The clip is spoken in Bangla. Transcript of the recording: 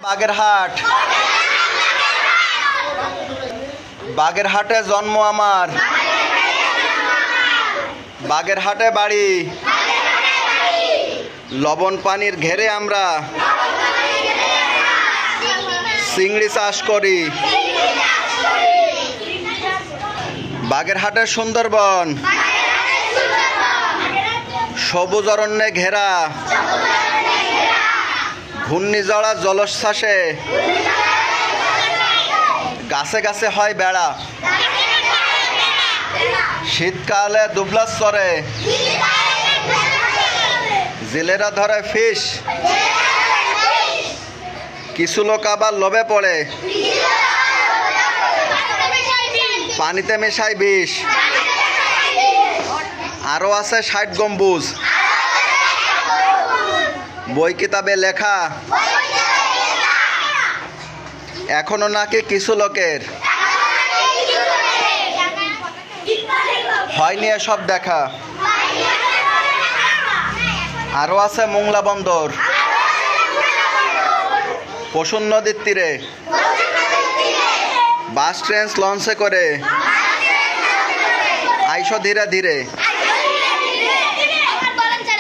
বাগেরহাট। বাগেরহাটে জন্ম আমার, বাগেরহাটে বাড়ি। লবণ পানির ঘেরে আমরা চিংড়ি চাষ করি। বাগেরহাটের সুন্দরবন সবুজ অরণ্যে ঘেরা। ঘূর্ণিঝড় জলোচ্ছ্বাসে গাছে গাছে হয় বেড়া। শীতকালে দুবলাস চরে জেলেরা ধরে ফিশ। কিছু লোক আবার লোভে পড়ে পানিতে মেশায় বিষ। আরো আছে ৬০ গম্বুজ, বই কিতাবে লেখা। এখনো নাকি কিছু লোকের হয়নি এসব দেখা। আরো আছে মোংলা বন্দর পশুর নদীর তীরে। বাস ট্রেন লঞ্চে করে আইসো ধীরে ধীরে।